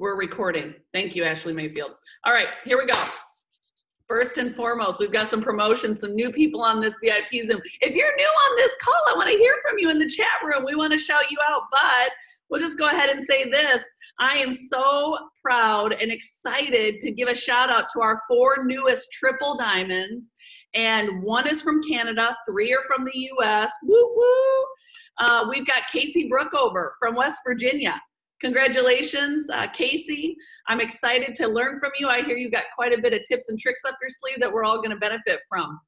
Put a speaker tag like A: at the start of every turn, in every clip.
A: We're recording. Thank you, Ashley Mayfield. All right, here we go. First and foremost, we've got some promotions, some new people on this VIP Zoom. If you're new on this call, I want to hear from you in the chat room. We want to shout you out, but we'll just go ahead and say this. I am so proud and excited to give a shout out to our 4 newest triple diamonds. And 1 is from Canada, 3 are from the US. Woo woo. We've got Casey Brookover from West Virginia. Congratulations, Casey. I'm excited to learn from you. I hear you got quite a bit of tips and tricks up your sleeve that we're all going to benefit from.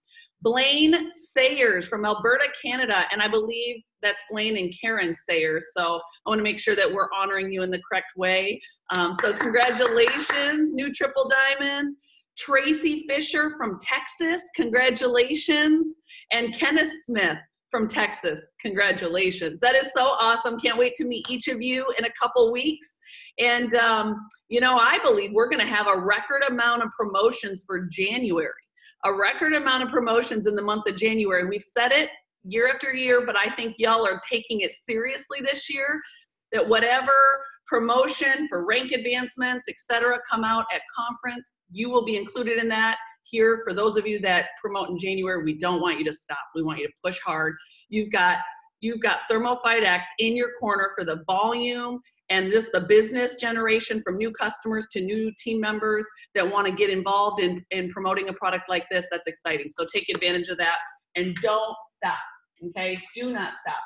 A: Blaine Sayers from Alberta, Canada, and I believe that's Blaine and Karen Sayers. So I want to make sure that we're honoring you in the correct way. So congratulations, new triple diamond. Tracy Fisher from Texas, congratulations. And Kenneth Smith from Texas, congratulations. That is so awesome. Can't wait to meet each of you in a couple weeks. And you know, I believe we're gonna have a record amount of promotions for January, a record amount of promotions in the month of January. And we've said it year after year, but I think y'all are taking it seriously this year, that whatever promotion for rank advancements, etc., come out at conference, you will be included in that. Here, for those of you that promote in January, we don't want you to stop. We want you to push hard. You've got ThermoFight X in your corner for the volume and just the business generation from new customers to new team members that want to get involved in promoting a product like this. That's exciting. So take advantage of that and don't stop, okay? Do not stop.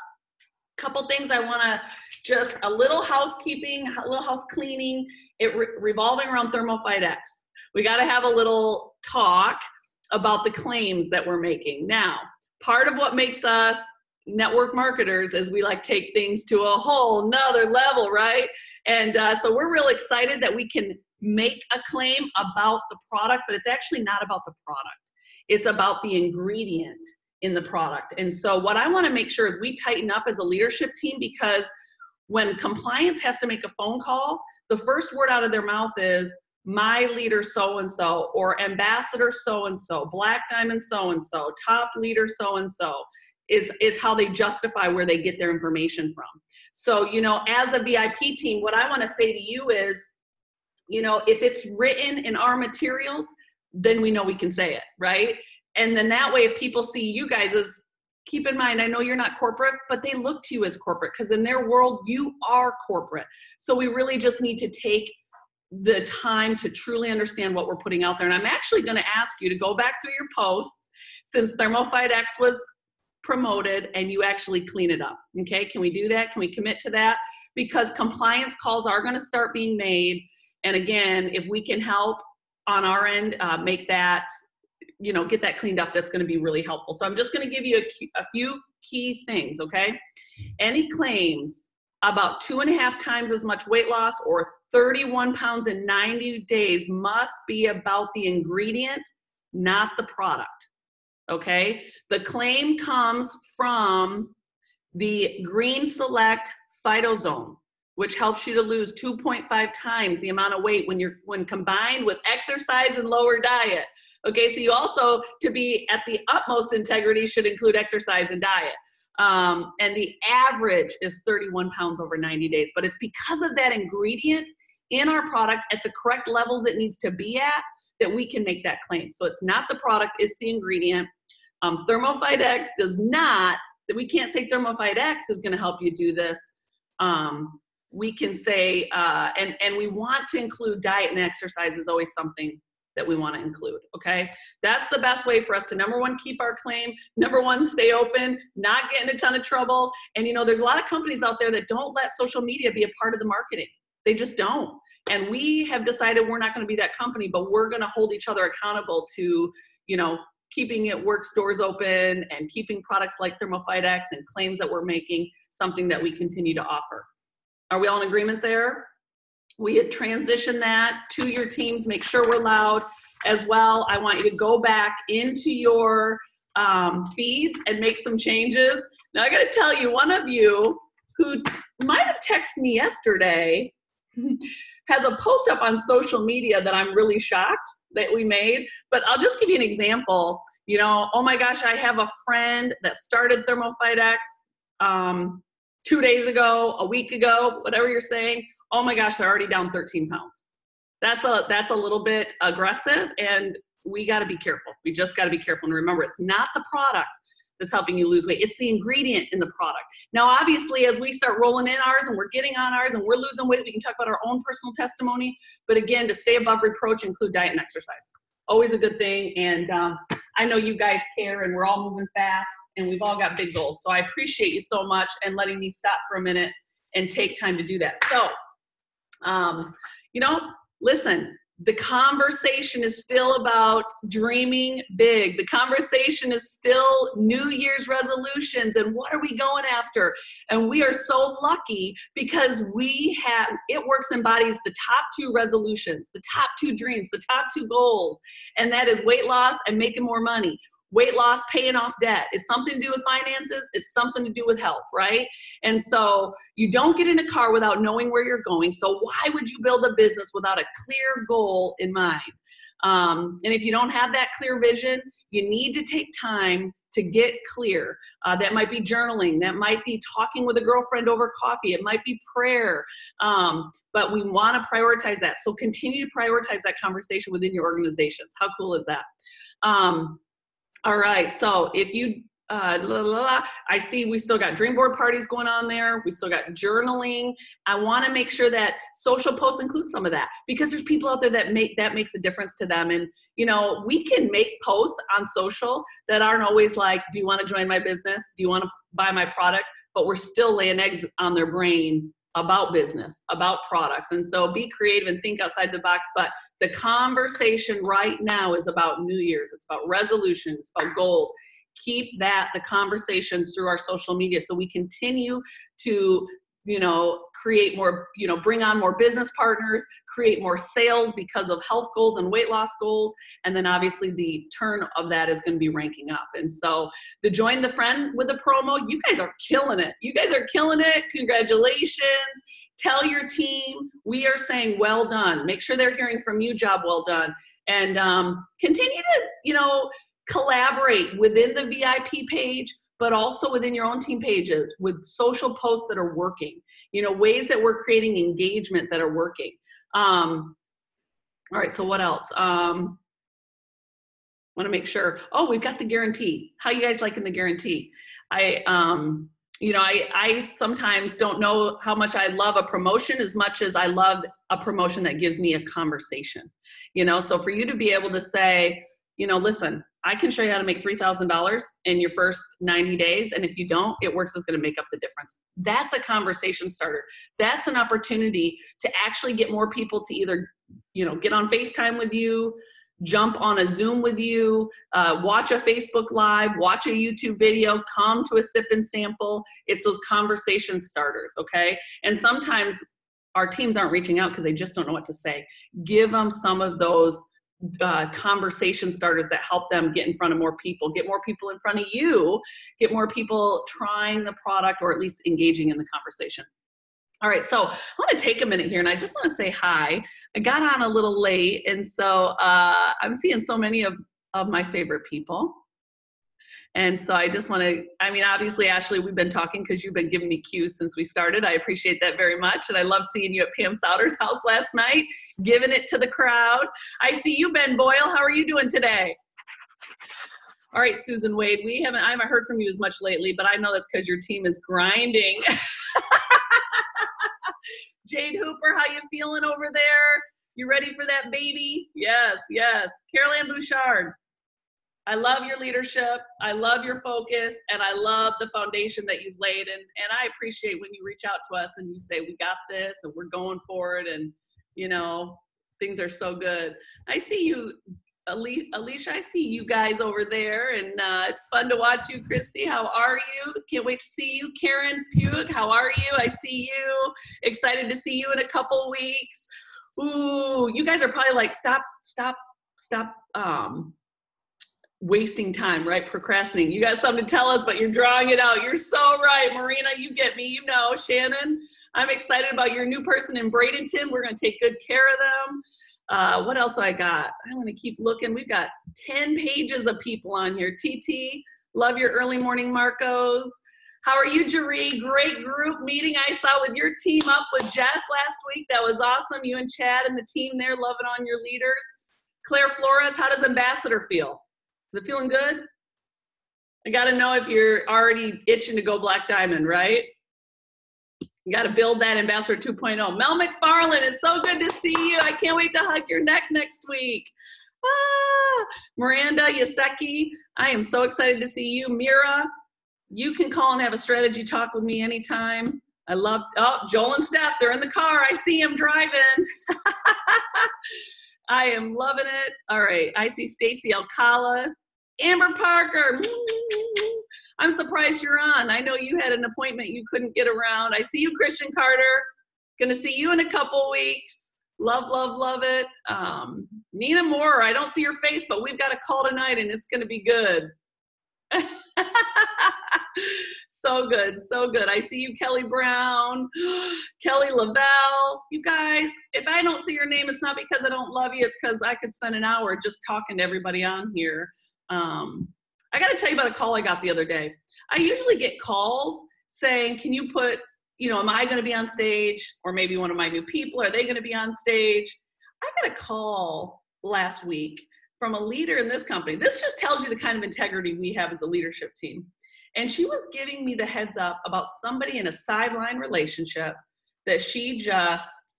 A: Couple things I want to just a little housekeeping, a little house cleaning, revolving around ThermoFight X. We got to have a little talk about the claims that we're making. Now, part of what makes us network marketers is we like take things to a whole nother level, right? And so we're real excited that we can make a claim about the product, but it's actually not about the product. It's about the ingredient in the product. And so what I want to make sure is we tighten up as a leadership team, because when compliance has to make a phone call, the first word out of their mouth is my leader so-and-so, or ambassador so-and-so, black diamond so-and-so, top leader so-and-so is how they justify where they get their information from. So, you know, as a VIP team, what I want to say to you is, you know, if it's written in our materials, then we know we can say it, right? And then that way, if people see you guys as, keep in mind, I know you're not corporate, but they look to you as corporate, because in their world, you are corporate. So we really just need to take the time to truly understand what we're putting out there. And I'm actually going to ask you to go back through your posts since ThermoFight X was promoted and you actually clean it up. Okay, can we do that? Can we commit to that? Because compliance calls are going to start being made. And again, if we can help on our end, make that, you know, get that cleaned up, that's going to be really helpful. So I'm just going to give you a few key things, okay? Any claims about 2.5 times as much weight loss or 31 pounds in 90 days must be about the ingredient, not the product, okay? The claim comes from the Green Select Phytozone, which helps you to lose 2.5 times the amount of weight when combined with exercise and lower diet. Okay, so you also, to be at the utmost integrity, should include exercise and diet. And the average is 31 pounds over 90 days, but it's because of that ingredient in our product at the correct levels it needs to be at that we can make that claim. So it's not the product, it's the ingredient. ThermoFight X does not, that we can't say ThermoFight X is gonna help you do this. We can say, and we want to include diet and exercise is always something that we want to include, okay? That's the best way for us to, number one, keep our claim, number one, stay open, not get in a ton of trouble. And you know, there's a lot of companies out there that don't let social media be a part of the marketing. They just don't. And we have decided we're not going to be that company, but we're going to hold each other accountable to, you know, keeping it work stores open and keeping products like ThermoFight X and claims that we're making something that we continue to offer. Are we all in agreement there? We had transitioned that to your teams. Make sure we're loud as well. I want you to go back into your feeds and make some changes. Now I got to tell you, one of you who might have texted me yesterday has a post up on social media that I'm really shocked that we made, but I'll just give you an example. You know, oh my gosh, I have a friend that started ThermoFight X 2 days ago, a week ago, whatever you're saying, oh my gosh, they're already down 13 pounds. That's a little bit aggressive, and we got to be careful. We just got to be careful. And remember, it's not the product that's helping you lose weight. It's the ingredient in the product. Now, obviously, as we start rolling in ours and we're getting on ours and we're losing weight, we can talk about our own personal testimony. But again, to stay above reproach, include diet and exercise. Always a good thing. And I know you guys care, and we're all moving fast, and we've all got big goals. So I appreciate you so much and letting me stop for a minute and take time to do that. So, you know, listen, the conversation is still about dreaming big. The conversation is still New Year's resolutions and what are we going after? And we are so lucky because we have, It Works embodies the top 2 resolutions, the top 2 dreams, the top 2 goals, and that is weight loss and making more money. Weight loss, paying off debt. It's something to do with finances. It's something to do with health, right? And so you don't get in a car without knowing where you're going. So why would you build a business without a clear goal in mind? And if you don't have that clear vision, you need to take time to get clear. That might be journaling. That might be talking with a girlfriend over coffee. It might be prayer. But we want to prioritize that. So continue to prioritize that conversation within your organizations. How cool is that? All right, so if you, I see we still got dream board parties going on there. We still got journaling. I want to make sure that social posts include some of that because there's people out there that makes a difference to them. And, you know, we can make posts on social that aren't always like, do you want to join my business? Do you want to buy my product? But we're still laying eggs on their brain about business, about products. And so be creative and think outside the box. But the conversation right now is about New Year's. It's about resolutions, it's about goals. Keep the conversations through our social media so we continue to, you know, create more, you know, bring on more business partners, create more sales because of health goals and weight loss goals. And then obviously the turn of that is going to be ranking up. And so the Join the Friend with a promo, you guys are killing it. You guys are killing it. Congratulations. Tell your team, we are saying, well done. Make sure they're hearing from you, job well done. And continue to, you know, collaborate within the VIP page, but also within your own team pages with social posts that are working, you know, ways that we're creating engagement that are working. All right, so what else? Want to make sure, oh, we've got the guarantee. How you guys liking the guarantee? You know, I sometimes don't know how much I love a promotion as much as I love a promotion that gives me a conversation, you know? So for you to be able to say, you know, listen, I can show you how to make $3,000 in your first 90 days. And if you don't, It Works is going to make up the difference. That's a conversation starter. That's an opportunity to actually get more people to either, you know, get on FaceTime with you, jump on a Zoom with you, watch a Facebook Live, watch a YouTube video, come to a sip and sample. It's those conversation starters, okay? And sometimes our teams aren't reaching out because they just don't know what to say. Give them some of those conversation starters that help them get in front of more people, get more people in front of you, get more people trying the product or at least engaging in the conversation. All right, so I want to take a minute here and I just want to say hi. I got on a little late and so I'm seeing so many of my favorite people. And so I just want to, I mean, obviously, Ashley, we've been talking because you've been giving me cues since we started. I appreciate that very much. And I love seeing you at Pam Souter's house last night, giving it to the crowd. I see you, Ben Boyle. How are you doing today? All right, Susan Wade, I haven't heard from you as much lately, but I know that's because your team is grinding. Jade Hooper, how you feeling over there? You ready for that baby? Yes, yes. Carol Ann Bouchard. I love your leadership, I love your focus, and I love the foundation that you've laid. And I appreciate when you reach out to us and you say, we got this, and we're going for it, and, you know, things are so good. I see you, Alicia, I see you guys over there, and it's fun to watch you. Christy, how are you? Can't wait to see you. Karen Pugh, how are you? I see you. Excited to see you in a couple weeks. Ooh, you guys are probably like, stop wasting time, right? Procrastinating. You got something to tell us, but you're drawing it out. You're so right, Marina. You get me. You know, Shannon, I'm excited about your new person in Bradenton. We're going to take good care of them. What else I got? I'm going to keep looking. We've got 10 pages of people on here. TT, love your early morning Marcos. How are you, Jeree? Great group meeting I saw with your team up with Jess last week. That was awesome. You and Chad and the team there loving on your leaders. Claire Flores, how does Ambassador feel? Is it feeling good? I got to know if you're already itching to go Black Diamond, right? You got to build that Ambassador 2.0. Mel McFarland, it's so good to see you. I can't wait to hug your neck next week. Miranda Yaseki, I am so excited to see you. Mira, you can call and have a strategy talk with me anytime. I love, oh, Joel and Steph, they're in the car. I see them driving. I am loving it. All right, I see Stacy Alcala. Amber Parker, I'm surprised you're on. I know you had an appointment you couldn't get around. I see you, Christian Carter. Gonna see you in a couple weeks. Love, love, love it. Nina Moore, I don't see your face, but we've got a call tonight and it's gonna be good. So good, so good. I see you, Kelly Brown, Kelly Lavelle. You guys, if I don't see your name, it's not because I don't love you, it's because I could spend an hour just talking to everybody on here. I got to tell you about a call I got the other day. I usually get calls saying, can you put, you know, am I going to be on stage? Or maybe one of my new people, are they going to be on stage? I got a call last week from a leader in this company. This just tells you the kind of integrity we have as a leadership team. And she was giving me the heads up about somebody in a sideline relationship that she just,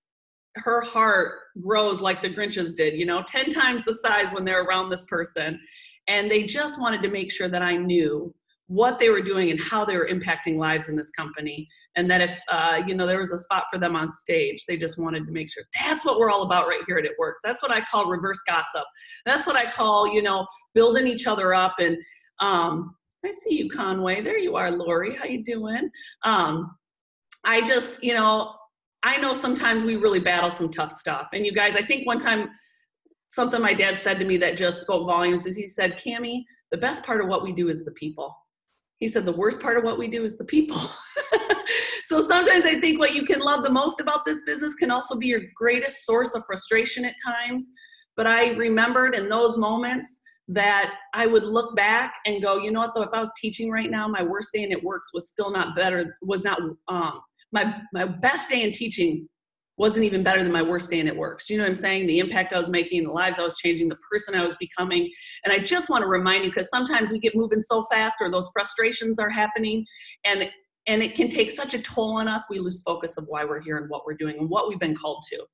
A: her heart grows like the Grinch's did, you know, 10 times the size when they're around this person. And they just wanted to make sure that I knew what they were doing and how they were impacting lives in this company. And that if, you know, there was a spot for them on stage, they just wanted to make sure. That's what we're all about right here at It Works. That's what I call reverse gossip. That's what I call, you know, building each other up. And I see you, Conway. There you are, Lori. How you doing? I just, you know, I know sometimes we really battle some tough stuff. And you guys, I think one time, something my dad said to me that just spoke volumes is he said, Cammie, the best part of what we do is the people. He said, the worst part of what we do is the people. So sometimes I think what you can love the most about this business can also be your greatest source of frustration at times. But I remembered in those moments that I would look back and go, you know what, though, if I was teaching right now, my worst day in It Works was still not better, was not, my best day in teaching wasn't even better than my worst day in It Works. Do you know what I'm saying? The impact I was making, the lives I was changing, the person I was becoming. And I just want to remind you, because sometimes we get moving so fast or those frustrations are happening and it can take such a toll on us, we lose focus of why we're here and what we're doing and what we've been called to.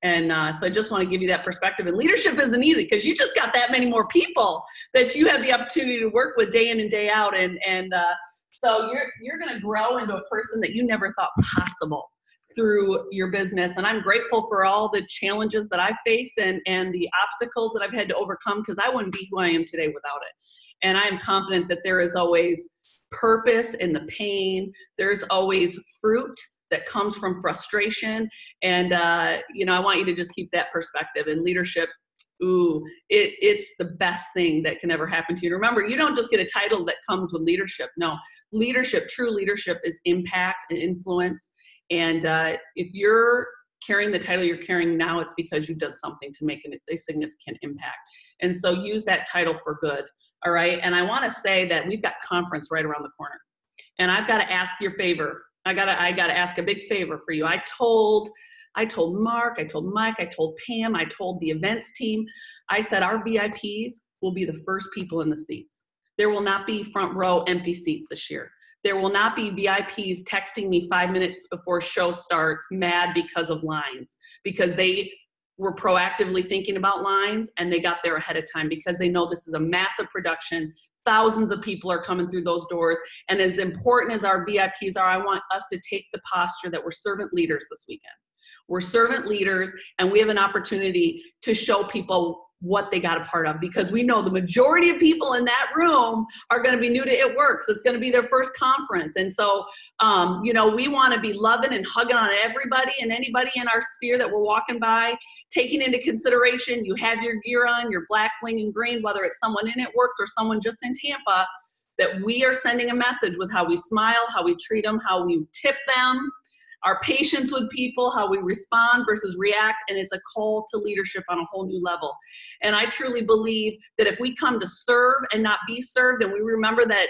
A: And so I just want to give you that perspective. And leadership isn't easy because you just got that many more people that you have the opportunity to work with day in and day out. So you're going to grow into a person that you never thought possible through your business. And I'm grateful for all the challenges that I've faced and the obstacles that I've had to overcome, because I wouldn't be who I am today without it. And I am confident that there is always purpose in the pain. There's always fruit that comes from frustration. And, you know, I want you to just keep that perspective. And leadership, ooh, it's the best thing that can ever happen to you. And remember, you don't just get a title that comes with leadership. No, leadership, true leadership is impact and influence. And if you're carrying the title you're carrying now, it's because you've done something to make a significant impact. And so use that title for good, all right? And I wanna say that we've got conference right around the corner. And I've gotta ask your favor. I gotta ask a big favor for you. I told Mark, I told Mike, I told Pam, I told the events team, I said our VIPs will be the first people in the seats. There will not be front row empty seats this year. There will not be VIPs texting me 5 minutes before show starts mad because of lines, because they were proactively thinking about lines and they got there ahead of time because they know this is a massive production. Thousands of people are coming through those doors. And as important as our VIPs are, I want us to take the posture that we're servant leaders this weekend. We're servant leaders, and we have an opportunity to show people what they got a part of, because we know the majority of people in that room are going to be new to It Works. It's going to be their first conference. And so, you know, we want to be loving and hugging on everybody and anybody in our sphere that we're walking by, taking into consideration, you have your gear on, your black, bling, and green, whether it's someone in It Works or someone just in Tampa, that we are sending a message with how we smile, how we treat them, how we tip them, our patience with people, how we respond versus react, and it's a call to leadership on a whole new level. And I truly believe that if we come to serve and not be served, and we remember that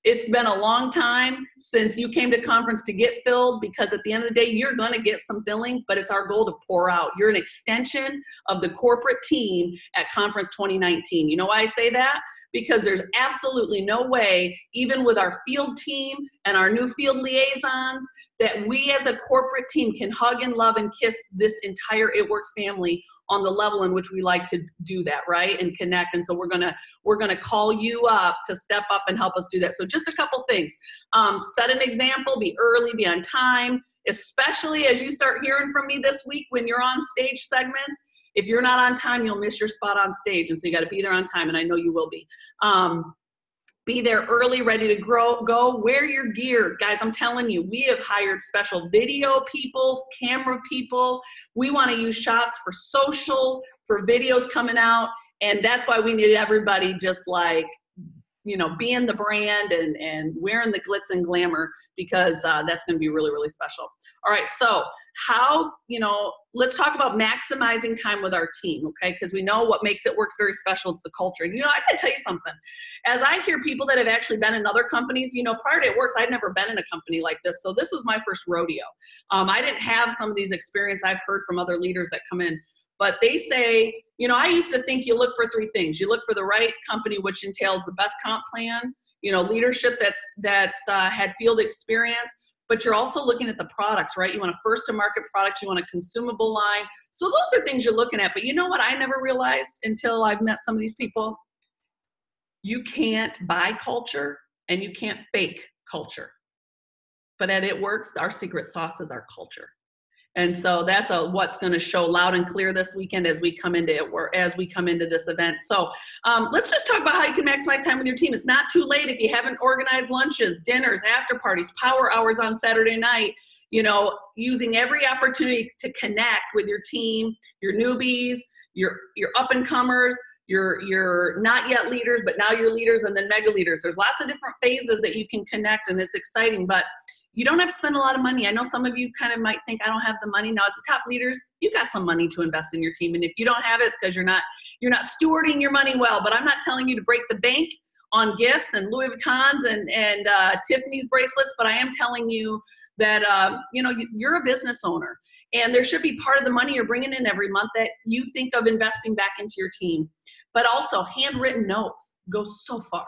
A: It's been a long time since you came to conference to get filled, because at the end of the day, you're going to get some filling, but it's our goal to pour out. You're an extension of the corporate team at Conference 2019. You know why I say that? Because there's absolutely no way, even with our field team and our new field liaisons, that we as a corporate team can hug and love and kiss this entire It Works family on the level in which we like to do that, right? And connect. And so we're gonna call you up to step up and help us do that. So just a couple things. Set an example, be early, be on time, especially as you start hearing from me this week when you're on stage segments. If you're not on time, you'll miss your spot on stage. And so you got to be there on time, and I know you will be. Be there early, ready to go. Wear your gear. Guys, I'm telling you, we have hired special video people, camera people. We want to use shots for social, for videos coming out. And that's why we need everybody just like, you know, being the brand and wearing the glitz and glamour, because that's going to be really, really special. All right, so how, you know, let's talk about maximizing time with our team, okay? Because we know what makes It Works very special. It's the culture. And, you know, I got to tell you something. As I hear people that have actually been in other companies, you know, prior to It Works, I'd never been in a company like this. So this was my first rodeo. I didn't have some of these experience I've heard from other leaders that come in. But they say, you know, I used to think you look for three things. You look for the right company, which entails the best comp plan, you know, leadership that's had field experience, but you're also looking at the products, right? You want a first to market product, you want a consumable line. So those are things you're looking at. But you know what I never realized until I've met some of these people? You can't buy culture and you can't fake culture. But at It Works, our secret sauce is our culture. And so that's what's going to show loud and clear this weekend as we come into this event. So let's just talk about how you can maximize time with your team. It's not too late if you haven't organized lunches, dinners, after parties, power hours on Saturday night. You know, using every opportunity to connect with your team, your newbies, your up and comers, your not yet leaders, but now you're leaders, and then mega leaders. There's lots of different phases that you can connect, and it's exciting. But you don't have to spend a lot of money. I know some of you kind of might think, I don't have the money. Now, as the top leaders, you got some money to invest in your team. And if you don't have it, it's because you're not stewarding your money well. But I'm not telling you to break the bank on gifts and Louis Vuittons and Tiffany's bracelets, but I am telling you that, you know, you're a business owner. And there should be part of the money you're bringing in every month that you think of investing back into your team. But also, handwritten notes go so far.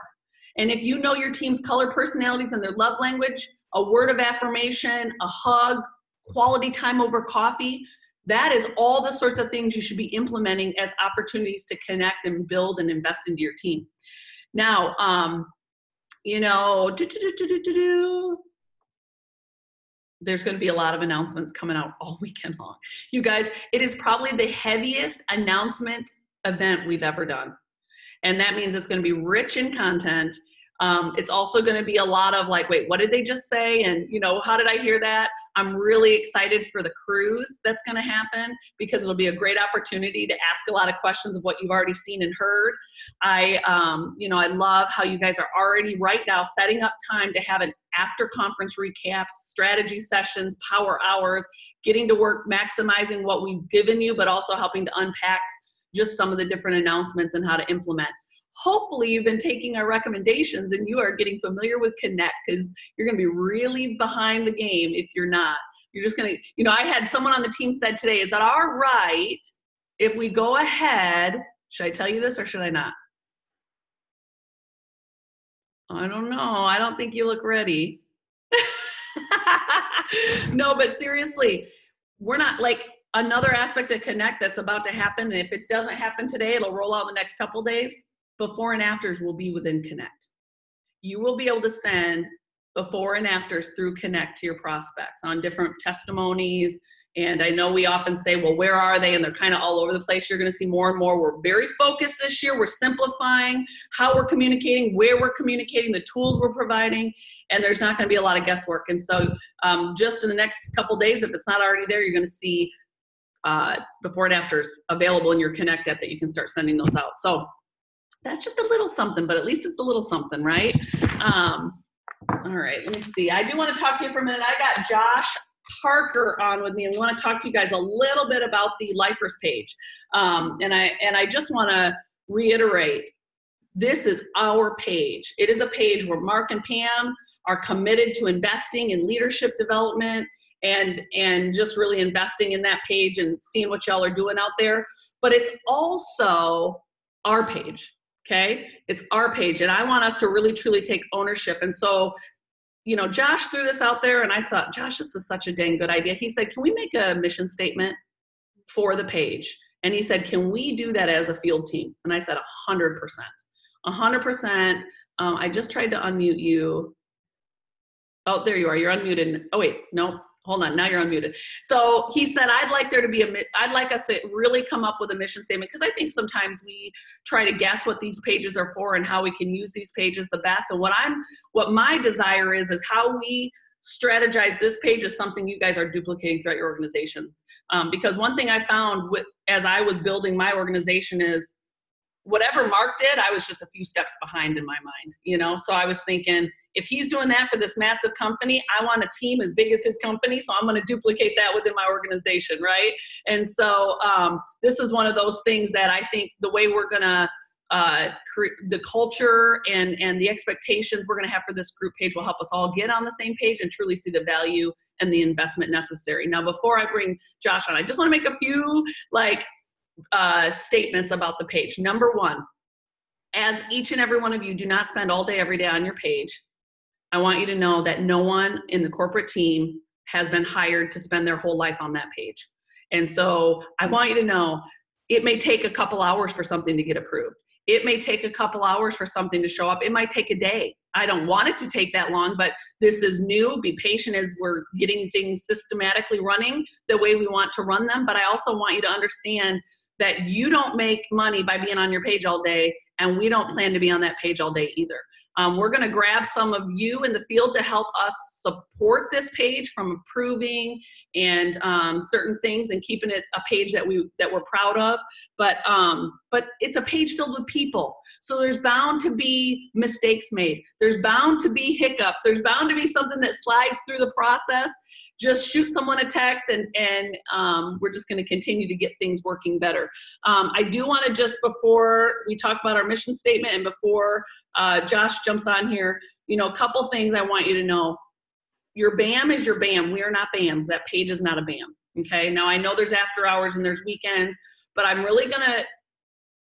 A: And if you know your team's color personalities and their love language, a word of affirmation, a hug, quality time over coffee, that is all the sorts of things you should be implementing as opportunities to connect and build and invest into your team. Now, you know, there's going to be a lot of announcements coming out all weekend long. You guys, it is probably the heaviest announcement event we've ever done. And that means it's going to be rich in content. It's also going to be a lot of like, wait, what did they just say? And, you know, how did I hear that? I'm really excited for the cruise that's going to happen, because it'll be a great opportunity to ask a lot of questions of what you've already seen and heard. You know, I love how you guys are already right now setting up time to have an after conference recaps, strategy sessions, power hours, getting to work, maximizing what we've given you, but also helping to unpack just some of the different announcements and how to implement. Hopefully you've been taking our recommendations and you are getting familiar with Connect, because you're going to be really behind the game if you're not. You're just going to, you know, I had someone on the team said today, is that all right if we go ahead? Should I tell you this or should I not? I don't know. I don't think you look ready. No, but seriously, we're not like another aspect of Connect that's about to happen. And if it doesn't happen today, it'll roll out in the next couple days. Before and afters will be within Connect. You will be able to send before and afters through Connect to your prospects on different testimonies. And I know we often say, well, where are they? And they're kind of all over the place. You're going to see more and more. We're very focused this year. We're simplifying how we're communicating, where we're communicating, the tools we're providing, and there's not going to be a lot of guesswork. And so just in the next couple days, if it's not already there, you're going to see before and afters available in your Connect app that you can start sending those out. So that's just a little something, but at least it's a little something, right? All right, let me see. I do want to talk to you for a minute. I got Josh Parker on with me, and we want to talk to you guys a little bit about the Lifers page. And I just want to reiterate, this is our page. It is a page where Mark and Pam are committed to investing in leadership development and just really investing in that page and seeing what y'all are doing out there. But it's also our page, okay? It's our page, and I want us to really, truly take ownership. And so, you know, Josh threw this out there, and I thought, Josh, this is such a dang good idea. He said, can we make a mission statement for the page? And he said, can we do that as a field team? And I said, 100%. 100%. I just tried to unmute you. Oh, there you are. You're unmuted. Oh, wait. No, hold on. Now you're unmuted. So he said, I'd like us to really come up with a mission statement, because I think sometimes we try to guess what these pages are for and how we can use these pages the best. And what my desire is how we strategize this page is something you guys are duplicating throughout your organization. Because one thing I found as I was building my organization is whatever Mark did, I was just a few steps behind in my mind, you know? So I was thinking, if he's doing that for this massive company, I want a team as big as his company, so I'm gonna duplicate that within my organization, right? And so this is one of those things that I think the way we're gonna the culture and the expectations we're gonna have for this group page will help us all get on the same page and truly see the value and the investment necessary. Now, before I bring Josh on, I just wanna make a few statements about the page. Number one, as each and every one of you do not spend all day every day on your page, I want you to know that no one in the corporate team has been hired to spend their whole life on that page. And so I want you to know it may take a couple hours for something to get approved. It may take a couple hours for something to show up. It might take a day. I don't want it to take that long, but this is new. Be patient as we're getting things systematically running the way we want to run them. But I also want you to understand that you don't make money by being on your page all day, and we don't plan to be on that page all day either. We're gonna grab some of you in the field to help us support this page from approving and certain things and keeping it a page that we're proud of. But it's a page filled with people. So there's bound to be mistakes made. There's bound to be hiccups. There's bound to be something that slides through the process. Just shoot someone a text and we're just going to continue to get things working better. I do want to, just before we talk about our mission statement and before Josh jumps on here, you know, a couple things I want you to know. Your BAM is your BAM. We are not BAMs. That page is not a BAM. Okay. Now I know there's after hours and there's weekends, but I'm really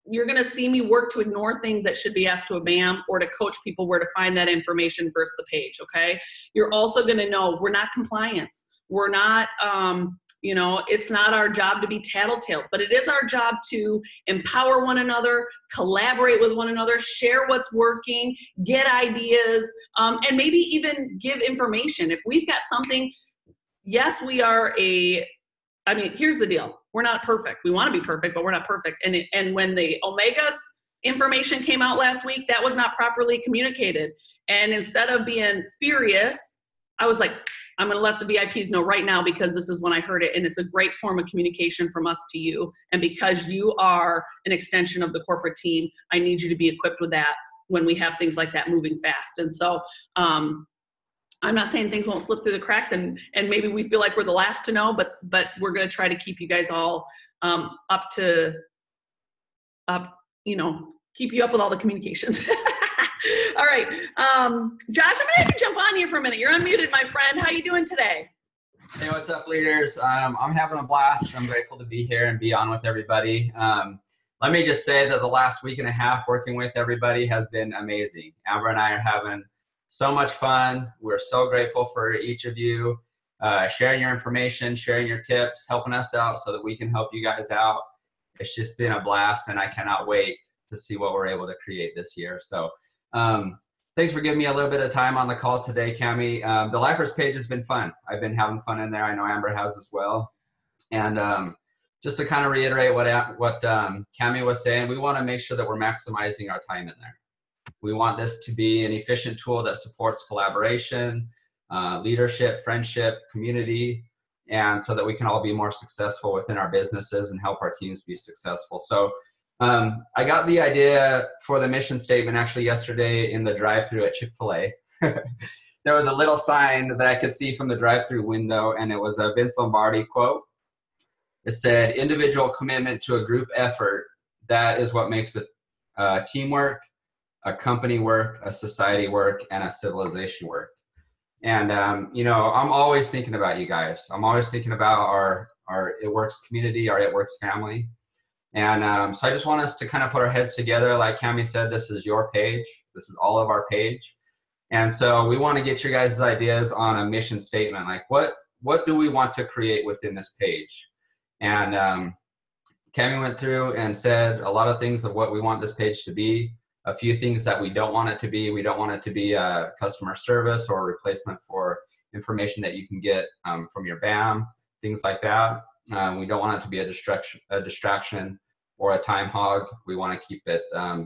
A: you're going to see me work to ignore things that should be asked to a BAM or to coach people where to find that information versus the page, okay? You're also going to know we're not compliance. We're not, you know, it's not our job to be tattletales, but it is our job to empower one another, collaborate with one another, share what's working, get ideas, and maybe even give information. If we've got something, yes, we are here's the deal. We're not perfect. We want to be perfect, but we're not perfect. And when the Omegas information came out last week, that was not properly communicated. And instead of being furious, I was like, I'm going to let the VIPs know right now, because this is when I heard it. And it's a great form of communication from us to you. And because you are an extension of the corporate team, I need you to be equipped with that when we have things like that moving fast. And so, I'm not saying things won't slip through the cracks and maybe we feel like we're the last to know, but we're going to try to keep you guys all keep you up with all the communications. All right. Josh, I'm going to have you jump on here for a minute. You're unmuted, my friend. How you doing today?
B: Hey, what's up, leaders? I'm having a blast. I'm grateful to be here and be on with everybody. Let me just say that the last week and a half working with everybody has been amazing. Amber and I are having so much fun. We're so grateful for each of you sharing your information, sharing your tips, helping us out so that we can help you guys out. It's just been a blast, and I cannot wait to see what we're able to create this year. So thanks for giving me a little bit of time on the call today, Cami. The Lifers page has been fun. I've been having fun in there. I know Amber has as well. And just to kind of reiterate what Cami was saying, we want to make sure that we're maximizing our time in there. We want this to be an efficient tool that supports collaboration, leadership, friendship, community, and so that we can all be more successful within our businesses and help our teams be successful. So I got the idea for the mission statement actually yesterday in the drive-thru at Chick-fil-A. There was a little sign that I could see from the drive-thru window, and it was a Vince Lombardi quote. It said, individual commitment to a group effort, that is what makes it teamwork. a company work, a society work, and a civilization work. And, you know, I'm always thinking about you guys. I'm always thinking about our It Works community, our It Works family. And so I just want us to kind of put our heads together. Like Cami said, this is your page. This is all of our page. And so we want to get your guys' ideas on a mission statement. Like what do we want to create within this page? And Cami went through and said a lot of things of what we want this page to be. A few things that we don't want it to be. We don't want it to be a customer service or a replacement for information that you can get from your BAM, things like that. We don't want it to be a distraction or a time hog. We want to keep it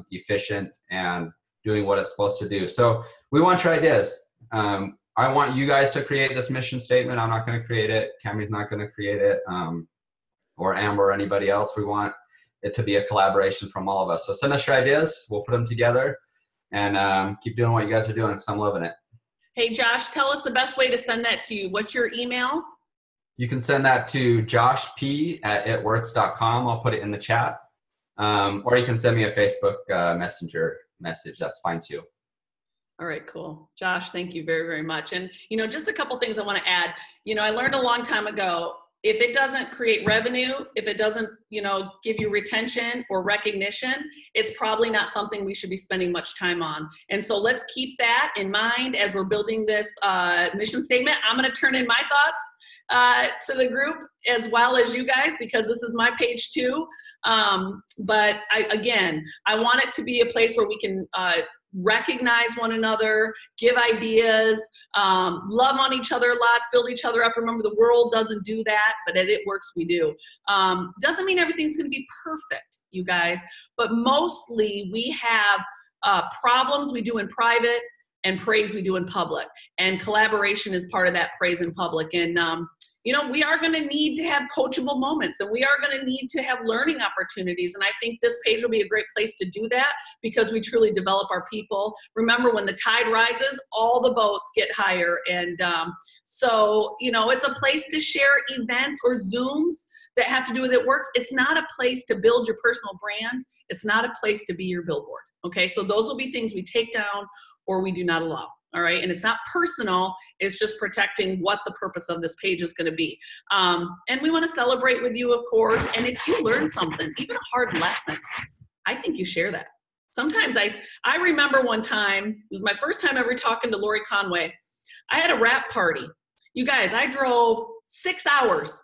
B: efficient and doing what it's supposed to do. So we want your ideas. I want you guys to create this mission statement. I'm not going to create it. Cami's not going to create it, or Amber or anybody else. We want it to be a collaboration from all of us. So send us your ideas. We'll put them together and keep doing what you guys are doing because I'm loving it.
A: Hey, Josh, tell us the best way to send that to you. What's your email?
B: You can send that to joshp@itworks.com. I'll put it in the chat. Or you can send me a Facebook Messenger message. That's fine too.
A: All right, cool. Josh, thank you very, very much. And, you know, just a couple things I want to add. You know, I learned a long time ago, if it doesn't create revenue, if it doesn't, you know, give you retention or recognition, it's probably not something we should be spending much time on. And so let's keep that in mind as we're building this mission statement. I'm going to turn in my thoughts to the group as well as you guys, because this is my page too. But I want it to be a place where we can recognize one another, give ideas, love on each other lots, build each other up. Remember, the world doesn't do that, but at It Works, we do. Doesn't mean everything's going to be perfect, you guys, but mostly we have problems we do in private and praise we do in public. And collaboration is part of that praise in public. And, you know, we are going to need to have coachable moments, and we are going to need to have learning opportunities. And I think this page will be a great place to do that because we truly develop our people. Remember, when the tide rises, all the boats get higher. And so, you know, it's a place to share events or Zooms that have to do with It Works. It's not a place to build your personal brand. It's not a place to be your billboard. Okay, so those will be things we take down or we do not allow. All right, and it's not personal, it's just protecting what the purpose of this page is going to be. And we want to celebrate with you, of course. And if you learn something, even a hard lesson, I think you share that. Sometimes I remember one time, it was my first time ever talking to Lori Conway. I had a wrap party. You guys, I drove 6 hours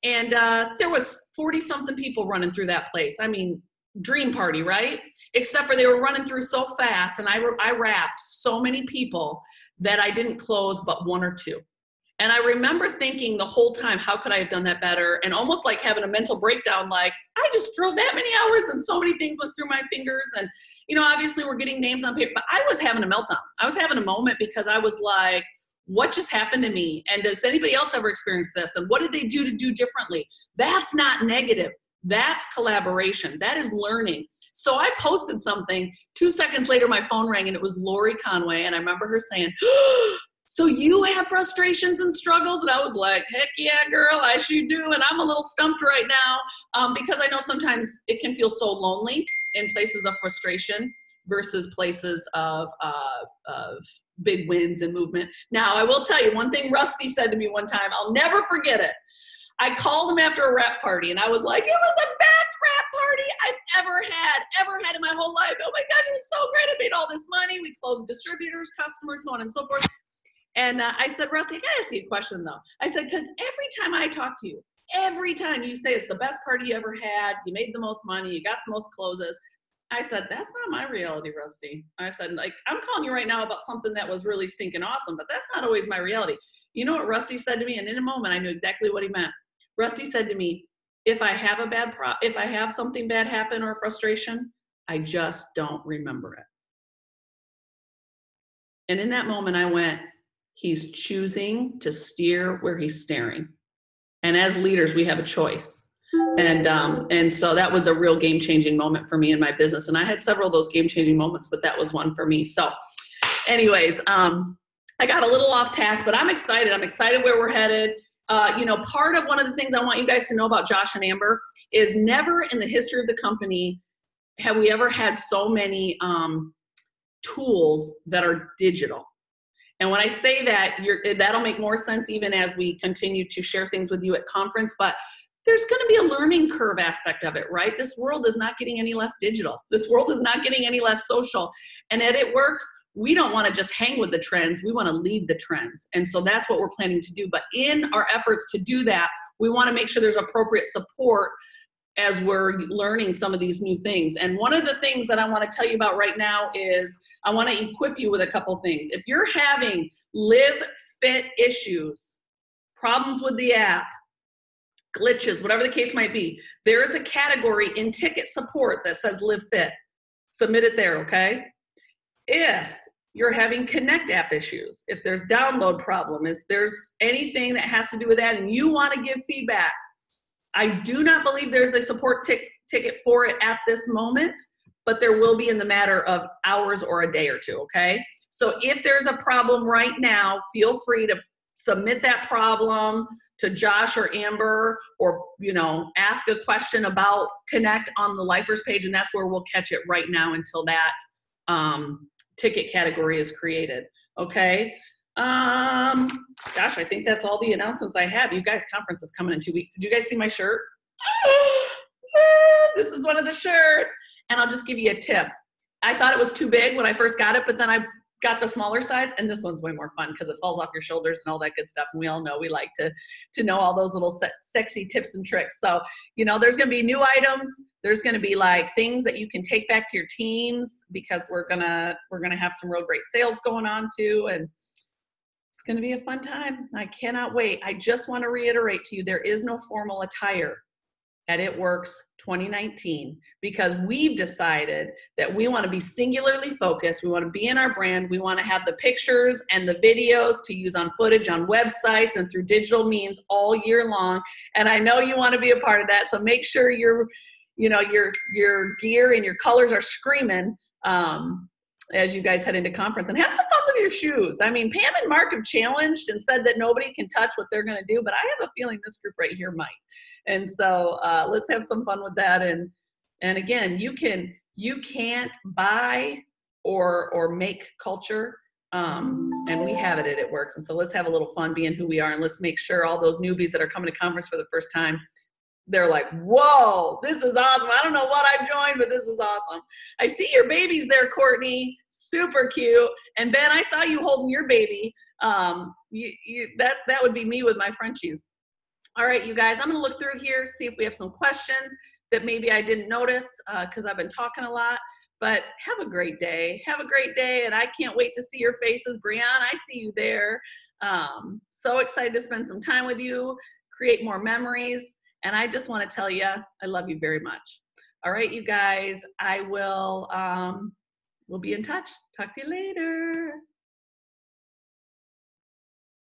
A: and there was 40-something people running through that place. I mean, dream party, right? Except for they were running through so fast, and I wrapped so many people that I didn't close but one or two. And I remember thinking the whole time, how could I have done that better? And almost like having a mental breakdown, like, I just drove that many hours and so many things went through my fingers. And, you know, obviously we're getting names on paper, but I was having a meltdown. I was having a moment because I was like, what just happened to me? And does anybody else ever experience this? And what did they do to do differently? That's not negative. That's collaboration. That is learning. So I posted something. 2 seconds later, my phone rang, and it was Lori Conway. And I remember her saying, so you have frustrations and struggles? And I was like, heck yeah, girl, I sure do. And I'm a little stumped right now because I know sometimes it can feel so lonely in places of frustration versus places of big wins and movement. Now, I will tell you one thing Rusty said to me one time. I'll never forget it. I called him after a wrap party, and I was like, it was the best wrap party I've ever had in my whole life. Oh my gosh, it was so great. I made all this money. We closed distributors, customers, so on and so forth. And I said, Rusty, I gotta ask you a question though. I said, because every time I talk to you, every time you say it's the best party you ever had, you made the most money, you got the most closes. I said, that's not my reality, Rusty. I said, like, I'm calling you right now about something that was really stinking awesome, but that's not always my reality. You know what Rusty said to me? And in a moment, I knew exactly what he meant. Rusty said to me, if I have if I have something bad happen or frustration, I just don't remember it. And in that moment I went, he's choosing to steer where he's staring. And as leaders, we have a choice. And so that was a real game-changing moment for me in my business. And I had several of those game-changing moments, but that was one for me. So anyways, I got a little off task, but I'm excited. I'm excited where we're headed. You know, part of one of the things I want you guys to know about Josh and Amber is never in the history of the company have we ever had so many tools that are digital. And when I say that, that'll make more sense even as we continue to share things with you at conference, but there's going to be a learning curve aspect of it, right? This world is not getting any less digital. This world is not getting any less social. And at It Works, we don't want to just hang with the trends. We want to lead the trends. And so that's what we're planning to do. But in our efforts to do that, we want to make sure there's appropriate support as we're learning some of these new things. And one of the things that I want to tell you about right now is I want to equip you with a couple things. If you're having live fit issues, problems with the app, glitches, whatever the case might be, there is a category in ticket support that says live fit. Submit it there, okay? If you're having Connect app issues, if there's download problem, if there's anything that has to do with that and you want to give feedback, I do not believe there's a support ticket for it at this moment, but there will be in the matter of hours or a day or two, okay? So if there's a problem right now, feel free to submit that problem to Josh or Amber, or, you know, ask a question about Connect on the Lifers page, and that's where we'll catch it right now until that ticket category is created, okay? Gosh, I think that's all the announcements I have. You guys, conference is coming in 2 weeks. Did you guys see my shirt? This is one of the shirts. And I'll just give you a tip. I thought it was too big when I first got it, but then I got the smaller size, and this one's way more fun because it falls off your shoulders and all that good stuff. And we all know we like to know all those little sexy tips and tricks. So, you know, there's going to be new items. There's going to be like things that you can take back to your teams, because we're gonna have some real great sales going on too, and it's going to be a fun time. I cannot wait. I just want to reiterate to you, there is no formal attire at It Works 2019, because we've decided that we want to be singularly focused. We want to be in our brand. We want to have the pictures and the videos to use on footage, on websites, and through digital means all year long. And I know you want to be a part of that. So make sure your gear and your colors are screaming as you guys head into conference, and have some fun with your shoes. I mean, Pam and Mark have challenged and said that nobody can touch what they're going to do, but I have a feeling this group right here might. And so let's have some fun with that. And again, you can't buy or make culture, and we have it at It Works. And so let's have a little fun being who we are, and let's make sure all those newbies that are coming to conference for the first time, they're like, whoa, this is awesome. I don't know what I've joined, but this is awesome. I see your babies there, Courtney. Super cute. And Ben, I saw you holding your baby. That would be me with my Frenchies. All right, you guys, I'm going to look through here, see if we have some questions that maybe I didn't notice because I've been talking a lot. But have a great day. Have a great day. And I can't wait to see your faces. Brianne, I see you there. So excited to spend some time with you, create more memories. And I just want to tell you, I love you very much. All right, you guys, we'll be in touch. Talk to you later.